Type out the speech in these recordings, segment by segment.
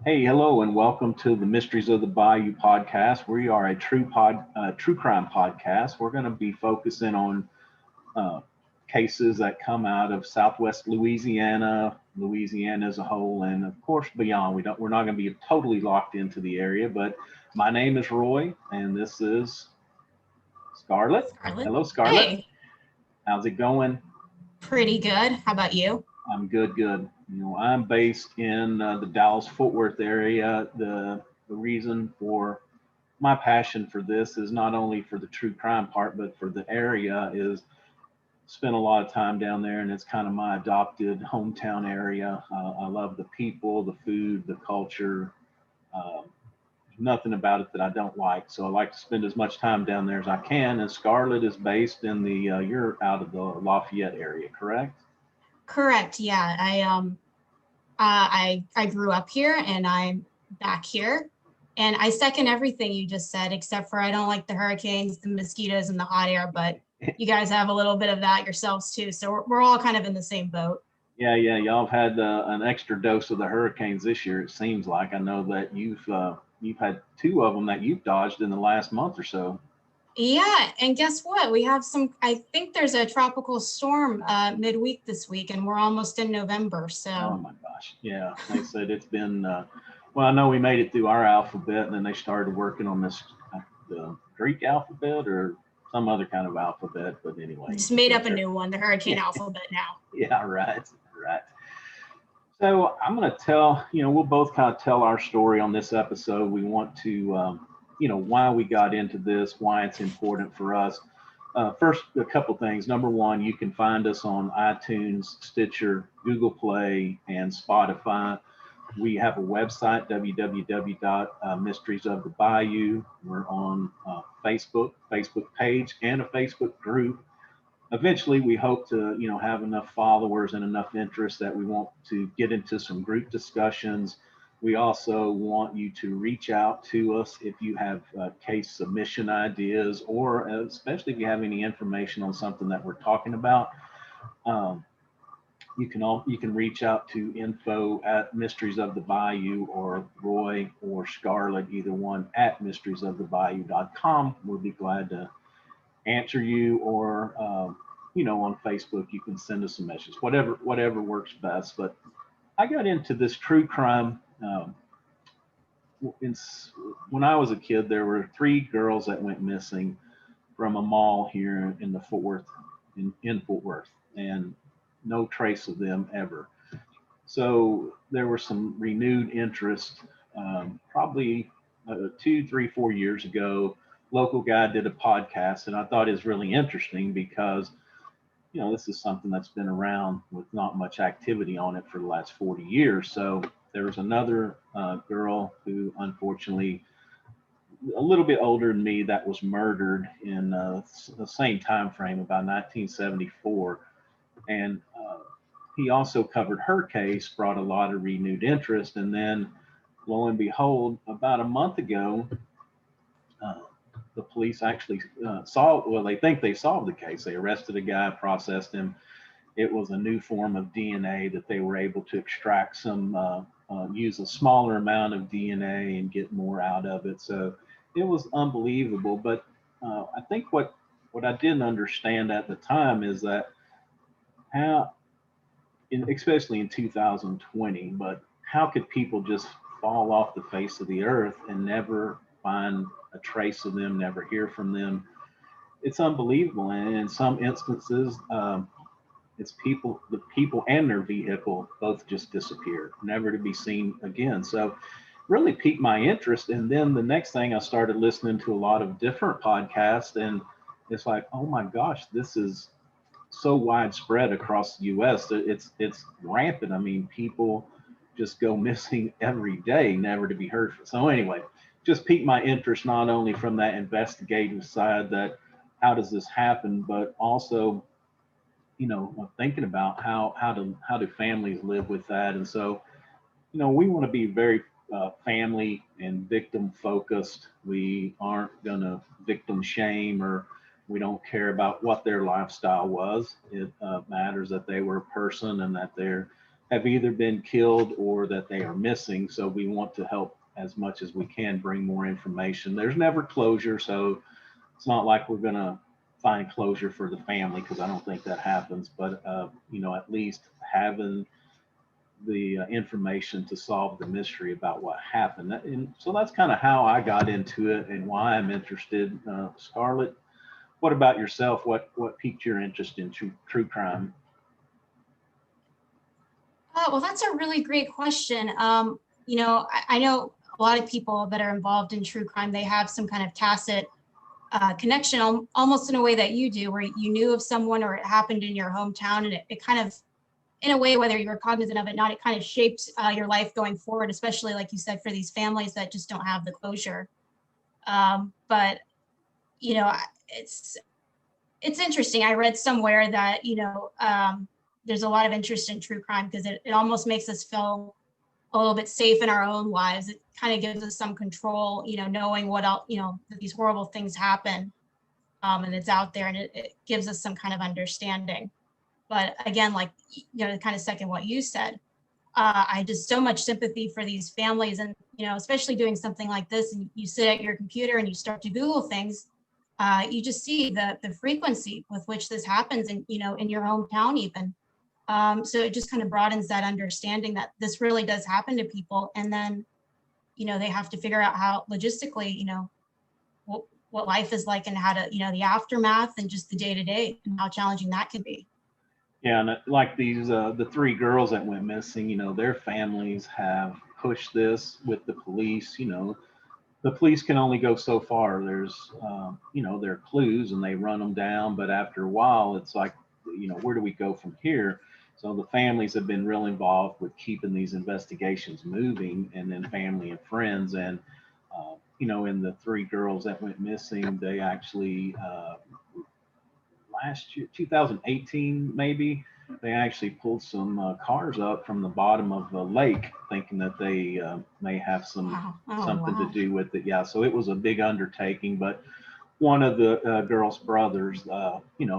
Hey, hello, and welcome to the Mysteries of the Bayou podcast. We are a true crime podcast. We're going to be focusing on uh, cases that come out of Southwest Louisiana, Louisiana as a whole, and of course beyond. We're not going to be totally locked into the area, but my name is Roy, and this is Scarlett. Scarlett. Hello, Scarlett. Hey, How's it going? pretty good. How about you? I'm good, good. I'm based in the Dallas-Fort Worth area. The reason for my passion for this is not only for the true crime part, but for the area is spent a lot of time down there, and it's kind of my adopted hometown area. I love the people, the food, the culture. Um, Nothing about it that I don't like. So I like to spend as much time down there as I can. And Scarlett is based in you're out of the Lafayette area, correct? Correct. Yeah, I grew up here and I'm back here. And I second everything you just said, except for I don't like the hurricanes, the mosquitoes, and the hot air. But you guys have a little bit of that yourselves too. So we're all kind of in the same boat. Yeah, yeah, y'all have had an extra dose of the hurricanes this year. It seems like I know that you've had two of them that you've dodged in the last month or so. Yeah, and guess what? We have some. I think there's a tropical storm midweek this week, and we're almost in November. Oh So my gosh, yeah. They said it's been. Well, I know we made it through our alphabet, and then they started working on this the Greek alphabet or some otother kind of alphabet. But anyway, just made up a sure. new one, the hurricane Yeah, alphabet now. yeah, right, right. So I'm going to tell, we'll both kind of tell our story on this episode. We want to, why we got into this, why it's important for us. First, a couple things. Number one, you can find us on iTunes, Stitcher, Google Play, and Spotify. We have a website, www.mysteriesofthebayou. We're on Facebook page, and a Facebook group. Eventually we hope to have enough followers and enough interest that we want to get into some group discussions. We also want you to reach out to us if you have case submission ideas, or especially if you have any information on something that we're talking about. um, you can reach out to info at Mysteries of the Bayou, or Roy or Scarlett, either one, at mysteriesofthebayou.com. We'll be glad to answer you, or on Facebook you can send us a message, whatever works best. But I got into this true crime in, when I was a kid. There were three girls that went missing from a mall here in the Fort Worth, in Fort Worth, and no trace of them ever. So there was some renewed interest, probably 2, 3, 4 years ago. Local guy did a podcast, and I thought it was really interesting because this is something that's been around with not much activity on it for the last 40 years. So there was another girl who, unfortunately, a little bit older than me, that was murdered in the same time frame, about 1974. And he also covered her case, brought a lot of renewed interest. And then, lo and behold, about a month ago, uh, the police actually well, they think they solved the case. They arrested a guy, processed him. It was a new form of DNA that they were able to extract use a smaller amount of DNA and get more out of it. So it was unbelievable. But I think what I didn't understand at the time is that how, especially in 2020, but how could people just fall off the face of the earth and never find a trace of them, never hear from them? It's unbelievable. And in some instances, it's the people and their vehicle both just disappeared, never to be seen again. So really piqued my interest. And then the next thing, I started listening to a lot of different podcasts, and it's like, oh my gosh, this is so widespread across the US. It's rampant. I mean, people just go missing every day, never to be heard from. So anyway, just piqued my interest, not only from that investigative side, that how does this happen, but also thinking about how do families live with that. And so we want to be very family and victim focused. We aren't going to victim shame, or we don't care about what their lifestyle was. It matters that they were a person, and that have either been killed or that they are missing. So we want to help as much as we can bring more information. There's never closure, so it's not like we're going to find closure for the family, because I don't think that happens. But at least having the information to solve the mystery about what happened. And so that's kind of how I got into it and why I'm interested. Scarlett, what about yourself? What piqued your interest in true crime? Well, that's a really great question. I know a lot of people that are involved in true crime, they have some kind of tacit connection, almost in a way that you do, where you knew of someone or it happened in your hometown, and it kind of, in a way, whether you were cognizant of it or not, it kind of shaped your life going forward, especially like you said, for these families that just don't have the closure. But it's interesting. I read somewhere that there's a lot of interest in true crime because it almost makes us feel a little bit safe in our own lives. It kind of gives us some control, knowing what else, that these horrible things happen, and it's out there, and it gives us some kind of understanding. But again, like, to kind of second what you said, I just so much sympathy for these families, and especially doing something like this, and you sit at your computer and you start to Google things, you just see the frequency with which this happens, in in your hometown even. So it just kind of broadens that understanding that this really does happen to people, and then they have to figure out how logistically, what life is like, and how to, the aftermath, and just the day to day, and how challenging that can be. Yeah, and like these, the three girls that went missing, their families have pushed this with the police. The police can only go so far. There's, there are clues and they run them down, but after a while, it's like, where do we go from here? So the families have been real involved with keeping these investigations moving, and then family and friends. And, in the three girls that went missing, they actually, last year, 2018 maybe, they actually pulled some cars up from the bottom of the lake, thinking that they may have something to do with it. Yeah, so it was a big undertaking, but one of the girl's brothers,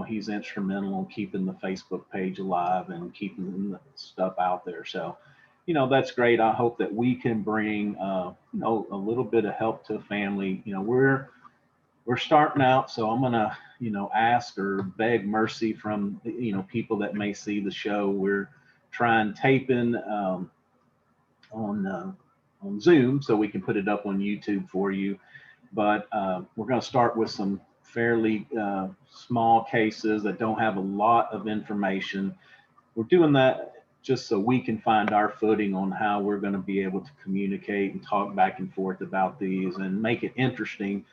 he's instrumental in keeping the Facebook page alive and keeping the stuff out there. So, that's great. I hope that we can bring, a little bit of help to a family. We're starting out, so I'm gonna, ask or beg mercy from, people that may see the show. We're trying taping on Zoom so we can put it up on YouTube for you. But we're going to start with some fairly small cases that don't have a lot of information. We're doing that just so we can find our footing on how we're going to be able to communicate and talk back and forth about these and make it interesting.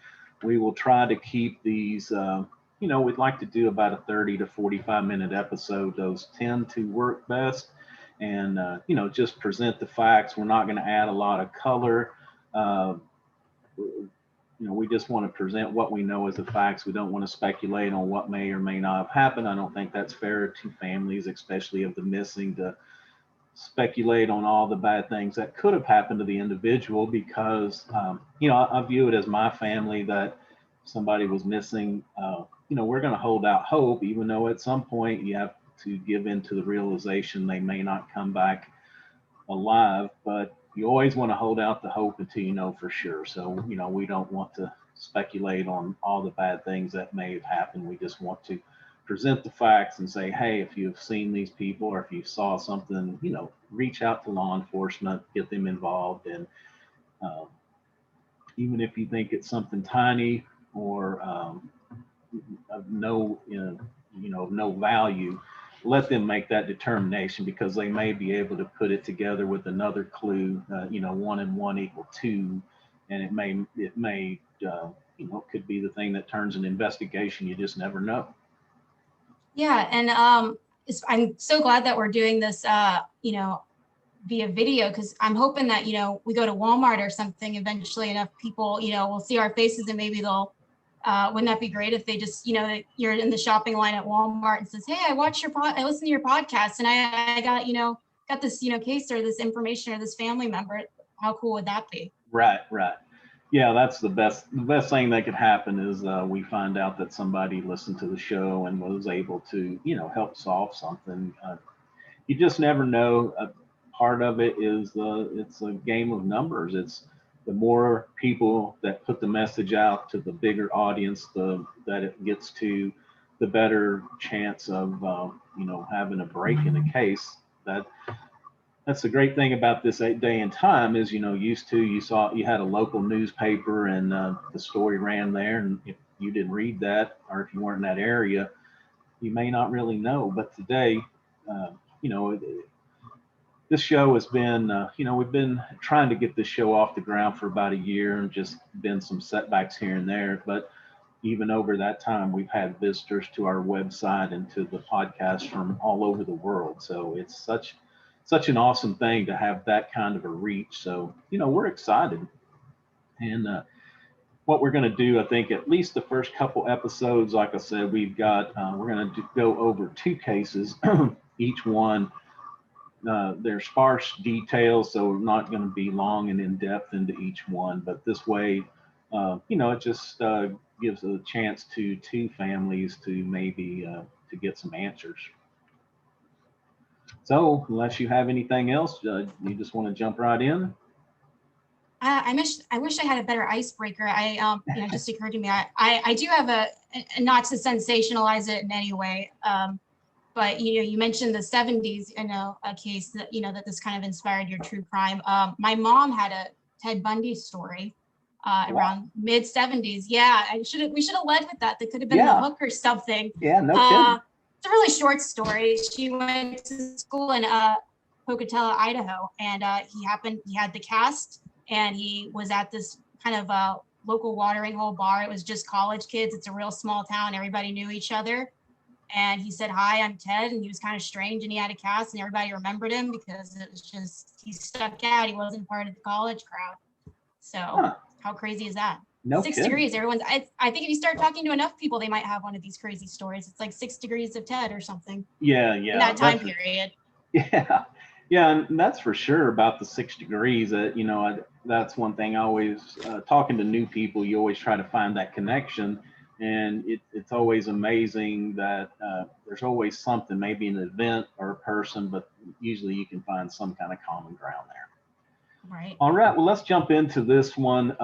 We will try to keep these, we'd like to do about a 30 to 45-minute episode. Those tend to work best. And, just present the facts. We're not going to add a lot of color. We just want to present what we know as the facts. We don't want to speculate on what may or may not have happened. I don't think that's fair to families, especially of the missing, to speculate on all the bad things that could have happened to the individual, because, I view it as my family that somebody was missing. We're going to hold out hope, even though at some point you have to give in to the realization they may not come back alive, but you always want to hold out the hope until you know for sure. So, we don't want to speculate on all the bad things that may have happened. We just want to present the facts and say, hey, if you've seen these people or if you saw something, reach out to law enforcement, get them involved. And even if you think it's something tiny or of no, no value, let them make that determination, because they may be able to put it together with another clue. 1 and 1 equal 2, and it may could be the thing that turns an investigation. You just never know. Yeah, and I'm so glad that we're doing this, via video, because I'm hoping that we go to Walmart or something eventually, enough people will see our faces, and maybe they'll. Wouldn't that be great if they just, you're in the shopping line at Walmart and says, hey, I listened to your podcast, and I got, got this, case or this information or this family member. How cool would that be? Right. Yeah, that's the best thing that could happen is we find out that somebody listened to the show and was able to, help solve something. you just never know. Part of it is it's a game of numbers. It's the more people that put the message out to the bigger audience, that it gets to, the better chance of having a break in a case. That's the great thing about this day and time is, you had a local newspaper and the story ran there, and if you didn't read that or if you weren't in that area, you may not really know. But today, you know, this show has been, we've been trying to get this show off the ground for about a year, and just been some setbacks here and there. But even over that time, we've had visitors to our website and to the podcast from all over the world. So it's such an awesome thing to have that kind of a reach. So, we're excited. And what we're going to do, I think, at least the first couple episodes, like I said, we're going to go over 2 cases, each one. They're sparse details, so we're not going to be long and in depth into each one. But this way, it just gives a chance to 2 families to maybe to get some answers. So, unless you have anything else, you just want to jump right in. I wish I had a better icebreaker. It just occurred to me. I do have a not to sensationalize it in any way. But you mentioned the 70s, a case that that this kind of inspired your true crime. My mom had a Ted Bundy story around mid 70s. Yeah, we should have led with that. That could have been the hook or something. Yeah, no kidding. It's a really short story. She went to school in Pocatello, Idaho, and he had the cast, and he was at this kind of local watering hole bar. It was just college kids. It's a real small town. Everybody knew each other. And he said, "Hi, I'm Ted." And he was kind of strange, and he had a cast, and everybody remembered him because it was just, he stuck out. He wasn't part of the college crowd. So How crazy is that? No 6 kidding. degrees. I think if you start talking to enough people, they might have one of these crazy stories. It's like 6 degrees of Ted or something. Yeah. In that time period. Yeah. Yeah, and that's for sure about the 6 degrees. That's one thing I always, talking to new people, you always try to find that connection. And it's always amazing that there's always something, maybe an event or a person, but usually you can find some kind of common ground there. Right. All right, well, let's jump into this one.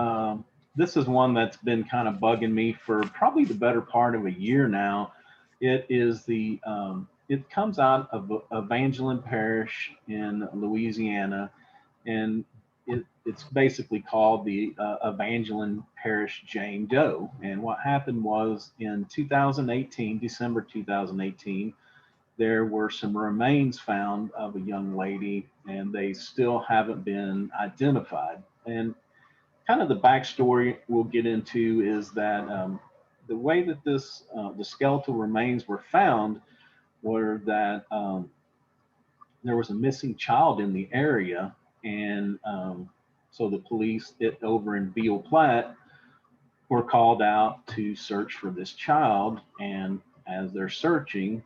This is one that's been kind of bugging me for probably the better part of a year now. It comes out of Evangeline Parish in Louisiana, and it's basically called the Evangeline Parish Jane Doe. And what happened was in 2018, December 2018, there were some remains found of a young lady, and they still haven't been identified. And kind of the backstory we'll get into is that the way that the skeletal remains were found were that there was a missing child in the area, and so the police over in Ville Platte were called out to search for this child. And as they're searching,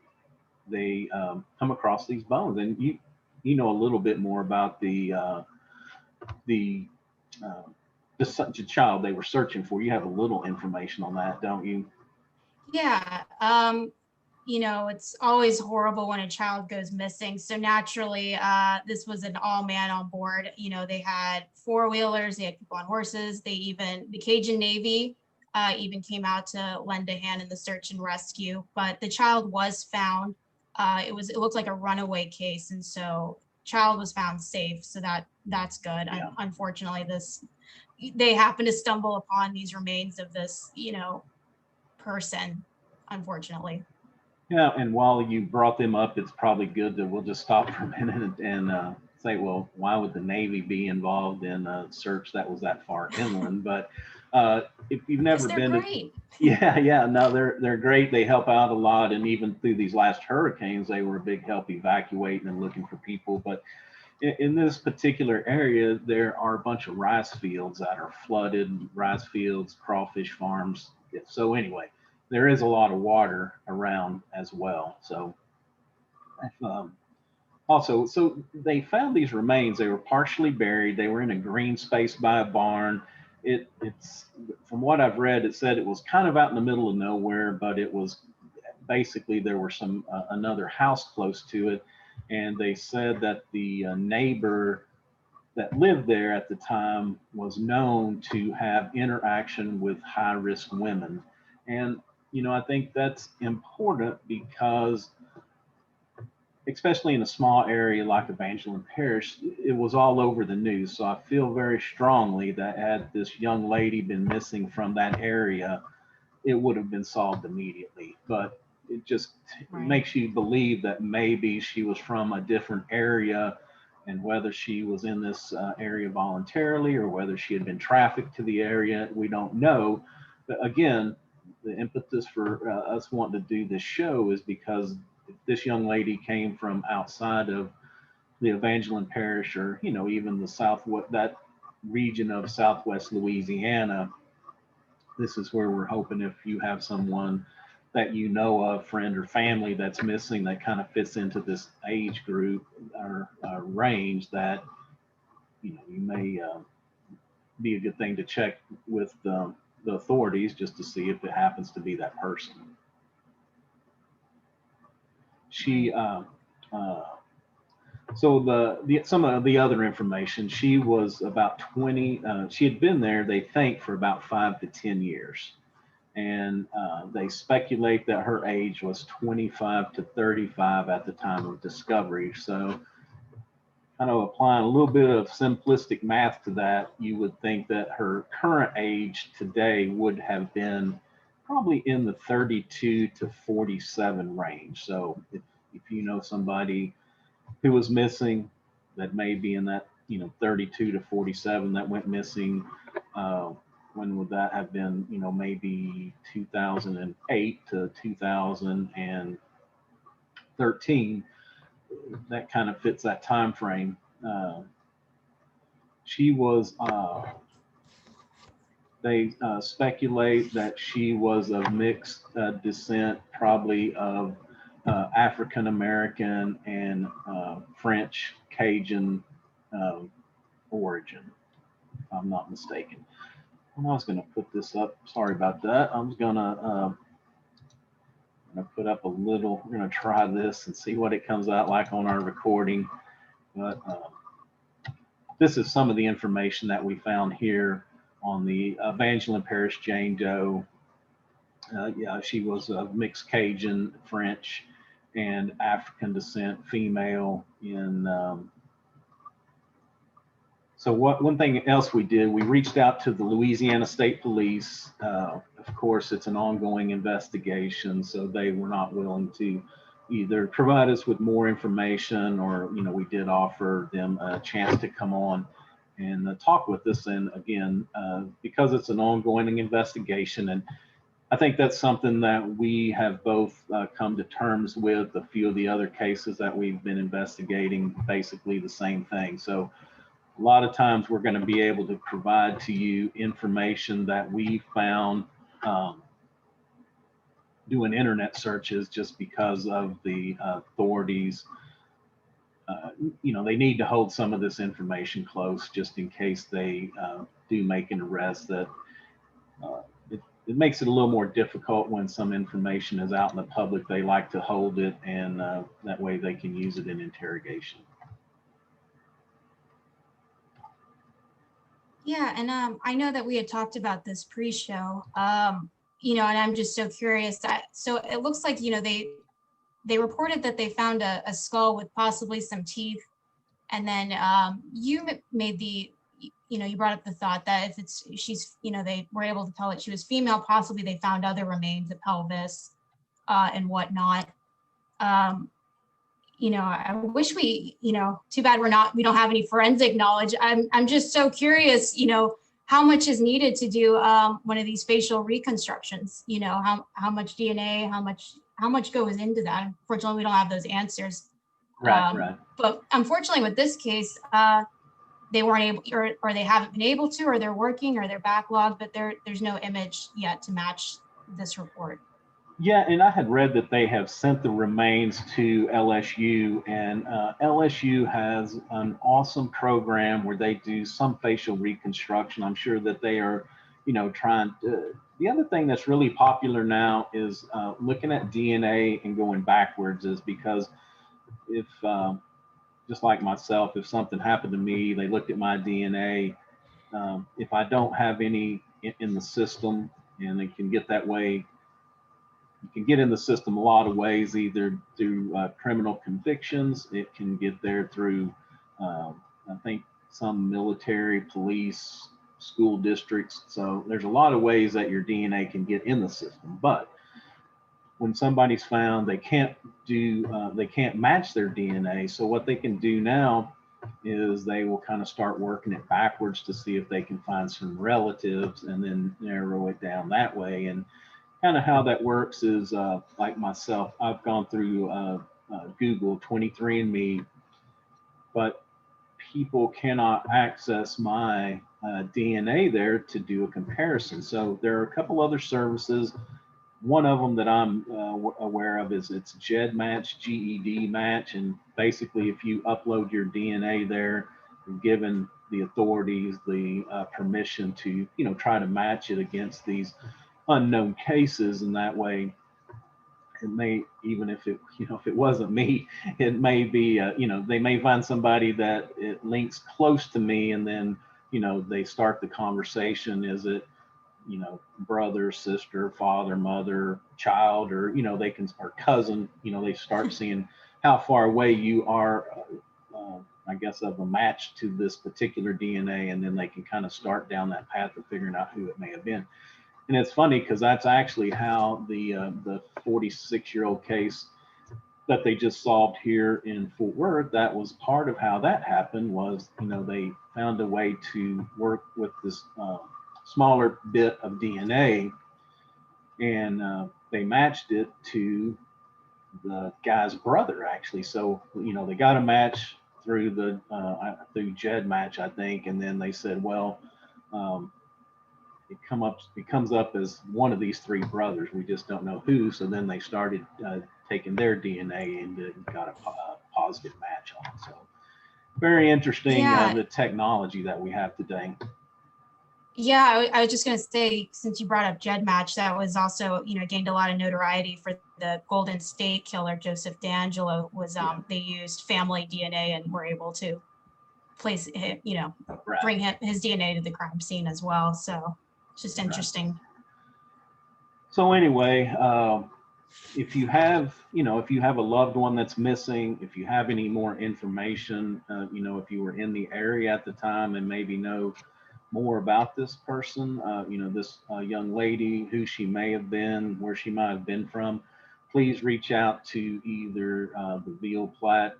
they come across these bones. And you know a little bit more about the child they were searching for. You have a little information on that, don't you? Yeah. It's always horrible when a child goes missing. So naturally, this was an all man on board. They had 4-wheelers, they had people on horses. The Cajun Navy even came out to lend a hand in the search and rescue. But the child was found. It looked like a runaway case, and so child was found safe. So that's good. Yeah. Unfortunately, they happened to stumble upon these remains of this, person, unfortunately. Yeah, and while you brought them up, it's probably good that we'll just stop for a minute and say, well, why would the Navy be involved in a search that was that far inland? But if you've never been great. No, they're great. They help out a lot, and even through these last hurricanes, they were a big help evacuating and looking for people. But in this particular area, there are a bunch of rice fields that are flooded, rice fields, crawfish farms. So anyway, there is a lot of water around as well. So so they found these remains. They were partially buried. They were in a green space by a barn. It's from what I've read, it said it was kind of out in the middle of nowhere, but it was basically, there were some another house close to it. And they said that the neighbor that lived there at the time was known to have interaction with high-risk women. And, I think that's important because, especially in a small area like Evangeline Parish, it was all over the news. So I feel very strongly that had this young lady been missing from that area, it would have been solved immediately. But it just makes you believe that maybe she was from a different area, and whether she was in this area voluntarily or whether she had been trafficked to the area, we don't know. But again, the impetus for us wanting to do this show is because if this young lady came from outside of the Evangeline Parish, or even the southwest, that region of Southwest Louisiana, this is where we're hoping, if you have someone that of, friend or family, that's missing, that kind of fits into this age group or range, that you may be a good thing to check with the authorities, just to see if it happens to be that person. She so some of the other information, she was about 20. She had been there, they think, for about 5 to 10 years. And they speculate that her age was 25 to 35 at the time of discovery. So kind of applying a little bit of simplistic math to that, you would think that her current age today would have been probably in the 32 to 47 range. So if you know somebody who was missing that may be in that 32 to 47 that went missing, when would that have been? Maybe 2008 to 2013. That kind of fits that time frame. She was, they speculate that she was of mixed descent, probably of African American and French Cajun origin, if I'm not mistaken. I was going to put this up. Sorry about that. I'm going to put up a little. We're going to try this and see what it comes out like on our recording. But this is some of the information that we found here on the Evangeline Parish Jane Doe. Yeah, she was of mixed Cajun, French, and African descent, female. So one thing else we did, we reached out to the Louisiana State Police. Of course, it's an ongoing investigation, so they were not willing to either provide us with more information, or we did offer them a chance to come on and talk with us. And again, because it's an ongoing investigation, and I think that's something that we have both come to terms with. A few of the other cases that we've been investigating, basically the same thing. So a lot of times we're going to be able to provide to you information that we found doing internet searches, just because of the authorities. They need to hold some of this information close, just in case they do make an arrest. That it makes it a little more difficult when some information is out in the public. They like to hold it, and that way they can use it in interrogation. Yeah, and I know that we had talked about this pre-show, and I'm just so curious. So it looks like, they reported that they found a skull with possibly some teeth, and then you made the, you brought up the thought that if she's, they were able to tell that she was female, possibly they found other remains, the pelvis and whatnot. I wish we, too bad we don't have any forensic knowledge. I'm just so curious, how much is needed to do one of these facial reconstructions? How much DNA, how much goes into that? Unfortunately, we don't have those answers. Right. But unfortunately, with this case, they weren't able, or they haven't been able to, or they're working, or they're backlogged, but there's no image yet to match this report. Yeah, and I had read that they have sent the remains to LSU, and LSU has an awesome program where they do some facial reconstruction. I'm sure that they are, trying to. The other thing that's really popular now is looking at DNA and going backwards, is because if just like myself, if something happened to me, they looked at my DNA. If I don't have any in the system, and it can get that way, you can get in the system a lot of ways, either through criminal convictions. It can get there through, I think, some military, police, school districts. So there's a lot of ways that your DNA can get in the system. But when somebody's found, they can't match their DNA. So what they can do now is they will kind of start working it backwards to see if they can find some relatives and then narrow it down that way. And kind of how that works is like myself, I've gone through Google 23andMe, but people cannot access my DNA there to do a comparison. So there are a couple other services. One of them that I'm aware of is it's GEDmatch, GED match, and basically if you upload your DNA there, you're given the authorities the permission to, try to match it against these unknown cases, and that way it may, even if it, if it wasn't me, it may be, they may find somebody that it links close to me, and then, they start the conversation. Is it, brother, sister, father, mother, child, or, they can, or cousin, they start seeing how far away you are, I guess, of a match to this particular DNA. And then they can kind of start down that path of figuring out who it may have been. And it's funny because that's actually how the 46-year-old case that they just solved here in Fort Worth, that was part of how that happened. Was, they found a way to work with this smaller bit of DNA, and they matched it to the guy's brother, actually. So, they got a match through through GEDmatch, I think, and then they said, well, it comes up as one of these three brothers. We just don't know who. So then they started taking their DNA and got a positive match on it. So very interesting, the technology that we have today. Yeah, I was just going to say, since you brought up GEDmatch, that was also, gained a lot of notoriety for the Golden State Killer, Joseph D'Angelo. Was they used family DNA and were able to place, bring his DNA to the crime scene as well. So it's just interesting. Right. So anyway, if you have a loved one that's missing, if you have any more information, if you were in the area at the time and maybe know more about this person, this young lady, who she may have been, where she might have been from, please reach out to either the Ville Platte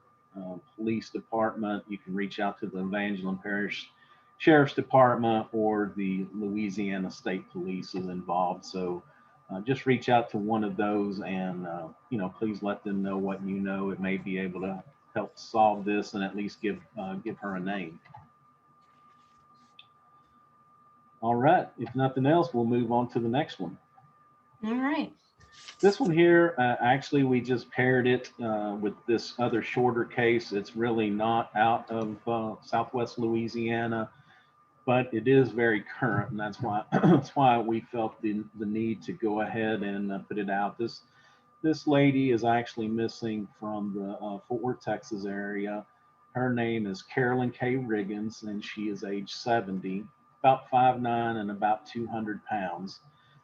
Police Department. You can reach out to the Evangeline Parish Sheriff's Department, or the Louisiana State Police is involved. So just reach out to one of those, and please let them know what you know. It may be able to help solve this and at least give her a name. All right. If nothing else, we'll move on to the next one. All right. This one here, actually, we just paired it with this other shorter case. It's really not out of Southwest Louisiana, but it is very current, and that's why we felt the need to go ahead and put it out. This lady is actually missing from the Fort Worth, Texas area. Her name is Carolyn K Riggins, and she is age 70. About 5'9" and about 200 pounds.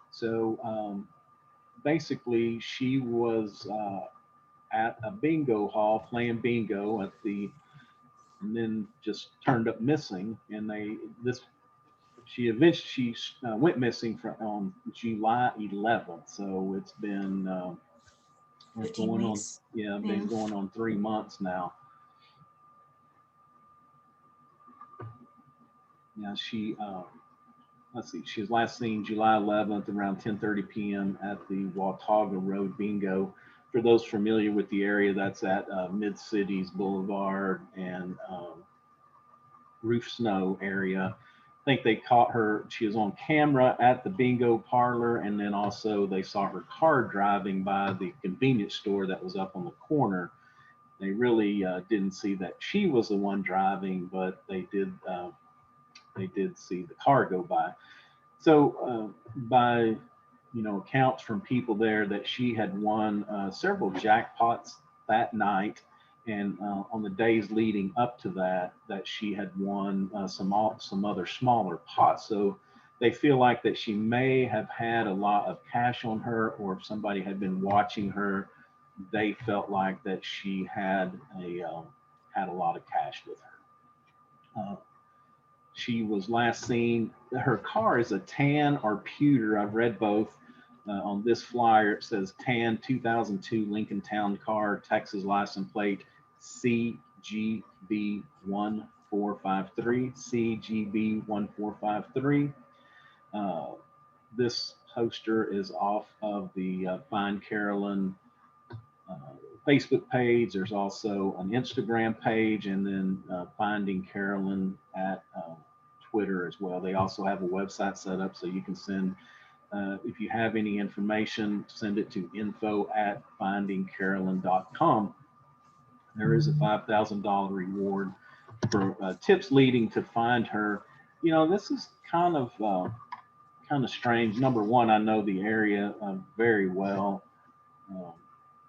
So basically, she was at a bingo hall playing bingo and then just turned up missing. And she eventually went missing on July 11th. So it's been going weeks. Been going on 3 months now. Yeah, she, let's see, she was last seen July 11th around 10:30 p.m. at the Watauga Road Bingo. For those familiar with the area, that's at Mid-Cities Boulevard and Roof Snow area. I think they caught her, she was on camera at the bingo parlor, and then also they saw her car driving by the convenience store that was up on the corner. They really didn't see that she was the one driving, but they did see the car go by. So by accounts from people there, that she had won several jackpots that night, and on the days leading up to that, that she had won some other smaller pots. So they feel like that she may have had a lot of cash on her, or if somebody had been watching her, they felt like that she had a lot of cash with her. She was last seen. Her car is a tan or pewter. I've read both. On this flyer, it says tan 2002 Lincoln Town car, Texas license plate CGB 1453. CGB 1453. This poster is off of the Find Carolyn Facebook page. There's also an Instagram page, and then Finding Carolyn at Twitter as well. They also have a website set up, so you can send, if you have any information, send it to info@findingcarolyn.com. There is a $5,000 reward for tips leading to find her. You know, this is kind of strange. Number one, I know the area very well,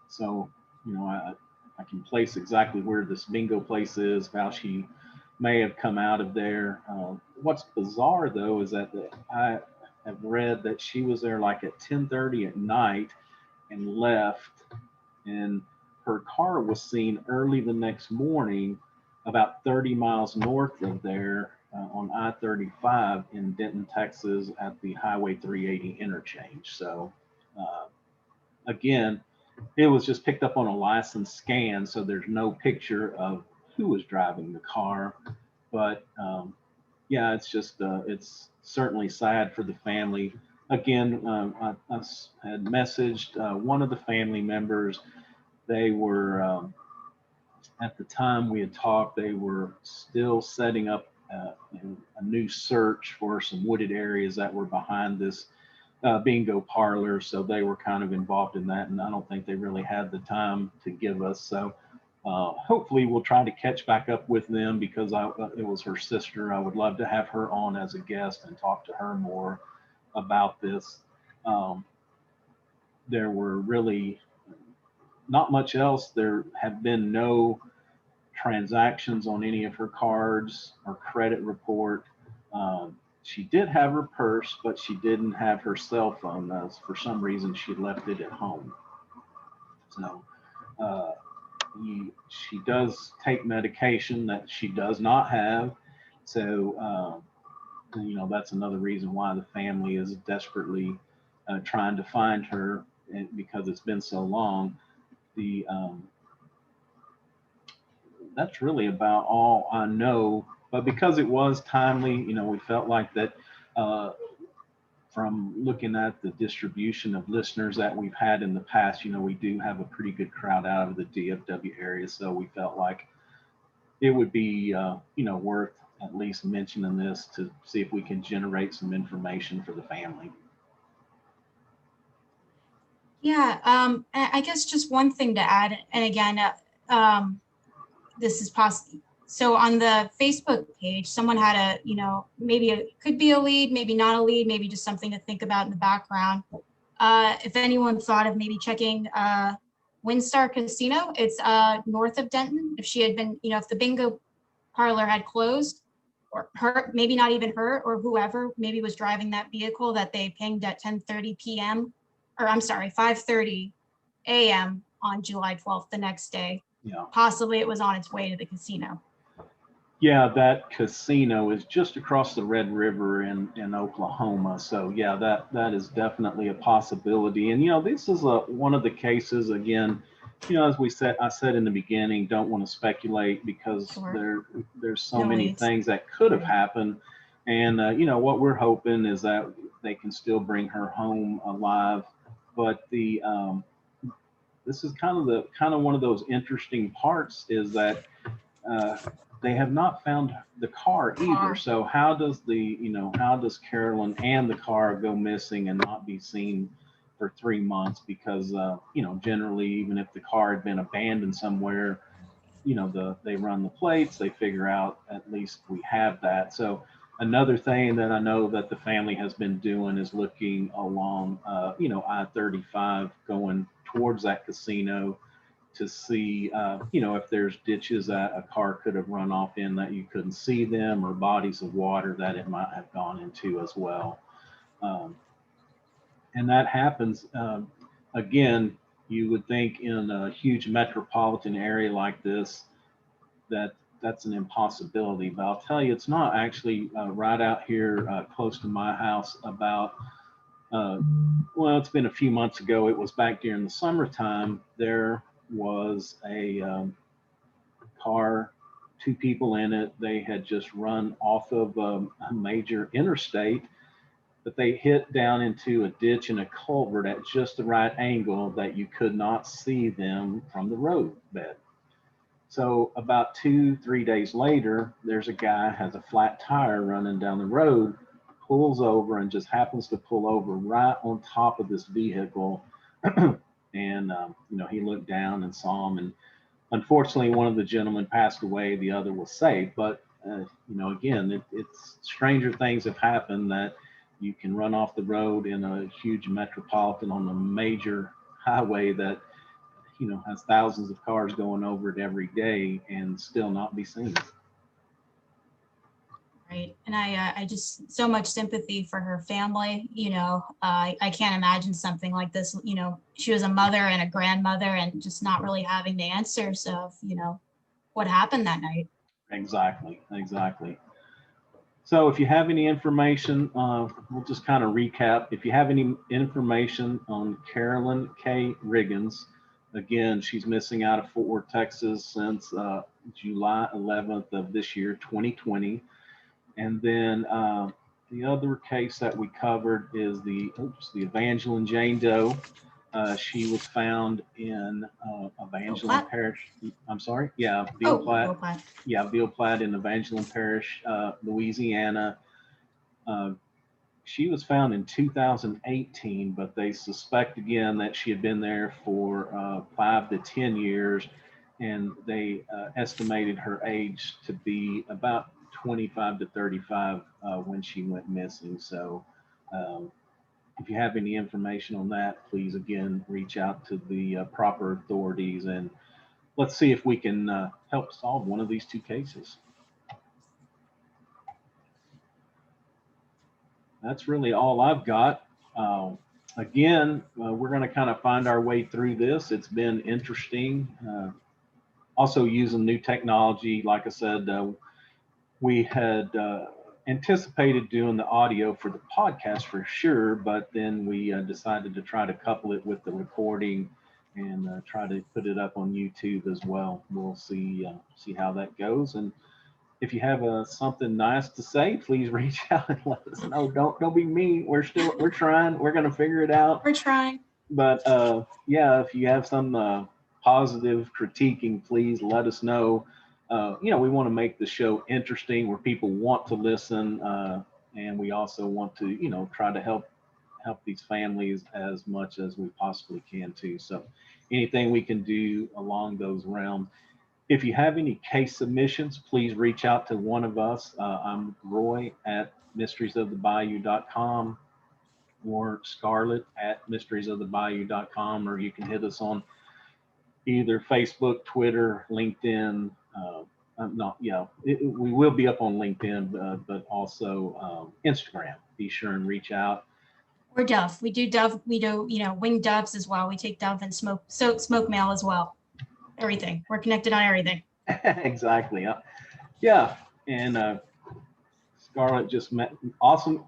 so you know, I can place exactly where this bingo place is, how she may have come out of there. What's bizarre though is that I have read that she was there like at 10:30 at night and left, and her car was seen early the next morning about 30 miles north of there on I-35 in Denton, Texas at the Highway 380 interchange. So again, it was just picked up on a license scan, so there's no picture of who was driving the car. But yeah, it's just it's certainly sad for the family. Again, I had messaged one of the family members. They were at the time we had talked, they were still setting up a new search for some wooded areas that were behind this bingo parlor. So they were kind of involved in that, and I don't think they really had the time to give us. So hopefully we'll try to catch back up with them, because it was her sister. I would love to have her on as a guest and talk to her more about this. There were really not much else. There have been no transactions on any of her cards or credit report. She did have her purse, but she didn't have her cell phone. For some reason, she left it at home. So she does take medication that she does not have. So, you know, that's another reason why the family is desperately trying to find her, because it's been so long. That's really about all I know. But because it was timely, you know, we felt like that from looking at the distribution of listeners that we've had in the past, you know, we do have a pretty good crowd out of the DFW area. So we felt like it would be, you know, worth at least mentioning this to see if we can generate some information for the family. Yeah, I guess just one thing to add, and again, this is possible. So on the Facebook page, someone had a, you know, maybe it could be a lead, maybe not a lead, maybe just something to think about in the background. If anyone thought of maybe checking Windstar Casino, it's north of Denton. If she had been, you know, if the bingo parlor had closed, or her, maybe not even her, or whoever maybe was driving that vehicle that they pinged at 10:30 p.m. or I'm sorry, 5:30 a.m. on July 12th, the next day. Yeah. Possibly it was on its way to the casino. Yeah, that casino is just across the Red River in Oklahoma. So yeah, that is definitely a possibility. And you know, this is one of the cases, again, you know, as I said in the beginning, don't want to speculate, because Sure. there's so many things that could have happened. And you know, what we're hoping is that they can still bring her home alive. But this is kind of one of those interesting parts, is that they have not found the car either. So how does Carolyn and the car go missing and not be seen for 3 months? Because you know, generally, even if the car had been abandoned somewhere, you know, they run the plates, they figure out at least we have that. So another thing that I know that the family has been doing is looking along, you know, I-35 going towards that casino. to see, if there's ditches that a car could have run off in that you couldn't see them, or bodies of water that it might have gone into as well. And that happens, again, you would think in a huge metropolitan area like this, that's an impossibility. But I'll tell you, it's not actually right out here close to my house about, well, it's been a few months ago. It was back during the summertime. There was a car, two people in it. They had just run off of a major interstate, but they hit down into a ditch and a culvert at just the right angle that you could not see them from the road bed. So about 2-3 days later, there's a guy has a flat tire running down the road, pulls over and just happens to pull over right on top of this vehicle. And, he looked down and saw him. And unfortunately, one of the gentlemen passed away. The other was safe. But, again, it's stranger things have happened, that you can run off the road in a huge metropolitan on a major highway that, has thousands of cars going over it every day and still not be seen. Right. And I just so much sympathy for her family. I can't imagine something like this. She was a mother and a grandmother, and just not really having the answers of, what happened that night. Exactly. So if you have any information, we'll just kind of recap. If you have any information on Carolyn K Riggins, again, she's missing out of Fort Worth, Texas since July 11th of this year, 2020. And then the other case that we covered is the Evangeline Jane Doe. She was found in Evangeline Parish. I'm sorry. Yeah, Ville Platte. Yeah, Ville Platte in Evangeline Parish, Louisiana. She was found in 2018, but they suspect again that she had been there for 5 to 10 years, and they estimated her age to be about 25 to 35 when she went missing. So if you have any information on that, please again reach out to the proper authorities, and let's see if we can help solve one of these two cases. That's really all I've got. Again, we're going to kind of find our way through this. It's been interesting. Also using new technology. Like I said, we had anticipated doing the audio for the podcast for sure, but then we decided to try to couple it with the recording and try to put it up on YouTube as well. We'll see how that goes. And if you have something nice to say, please reach out and let us know. Don't be mean. We're trying. We're going to figure it out. We're trying. But yeah, if you have some positive critiquing, please let us know. We want to make the show interesting where people want to listen, and we also want to, try to help these families as much as we possibly can too. So anything we can do along those realms. If you have any case submissions, please reach out to one of us. I'm Roy at mysteriesofthebayou.com or Scarlett at mysteriesofthebayou.com, or you can hit us on either Facebook, Twitter, LinkedIn. We will be up on LinkedIn, but also Instagram. Be sure and reach out. We're Dove. We do Dove. We do, winged doves as well. We take Dove and smoke mail as well. Everything. We're connected on everything. Exactly. Yeah. And Scarlett just met awesome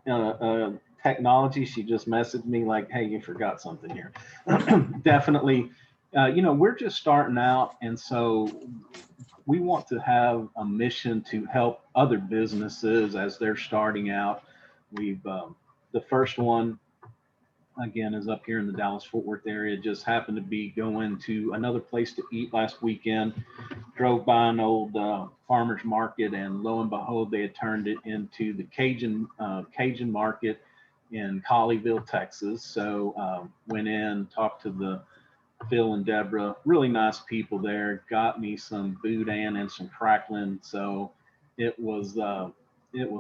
technology. She just messaged me like, hey, you forgot something here. Definitely. We're just starting out. And so we want to have a mission to help other businesses as they're starting out. We've the first one, again, is up here in the Dallas-Fort Worth area. Just happened to be going to another place to eat last weekend. Drove by an old farmer's market, and lo and behold, they had turned it into the Cajun market in Colleyville, Texas. So went in, talked to the Phil and Deborah, really nice people there. Got me some boudin and some crackling. So it was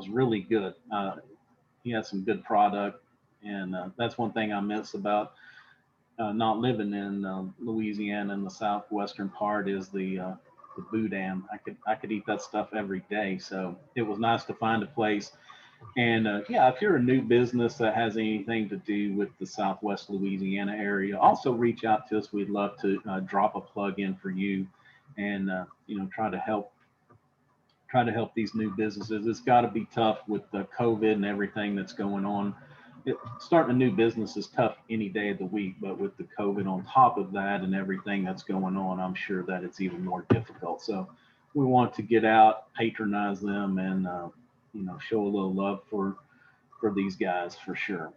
really good. He had some good product. And that's one thing I miss about not living in Louisiana in the southwestern part is the boudin. I could eat that stuff every day. So it was nice to find a place. And yeah, if you're a new business that has anything to do with the Southwest Louisiana area, also reach out to us. We'd love to drop a plug in for you, and try to help these new businesses. It's got to be tough with the COVID and everything that's going on. Starting a new business is tough any day of the week, but with the COVID on top of that and everything that's going on, I'm sure that it's even more difficult. So we want to get out, patronize them, and show a little love for these guys for sure.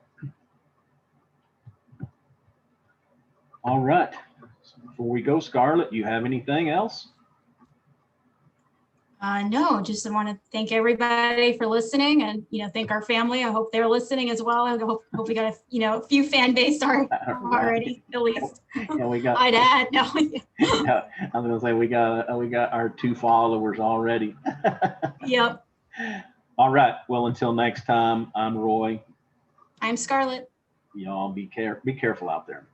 All right. Before we go, Scarlett, you have anything else? No, just want to thank everybody for listening, and thank our family. I hope they're listening as well. I hope we got a few fan base already, at least. Yeah, we got. I'd add no. Yeah, I was gonna say we got our 2 followers already. Yep. All right. Well, until next time, I'm Roy. I'm Scarlett. Y'all be careful out there.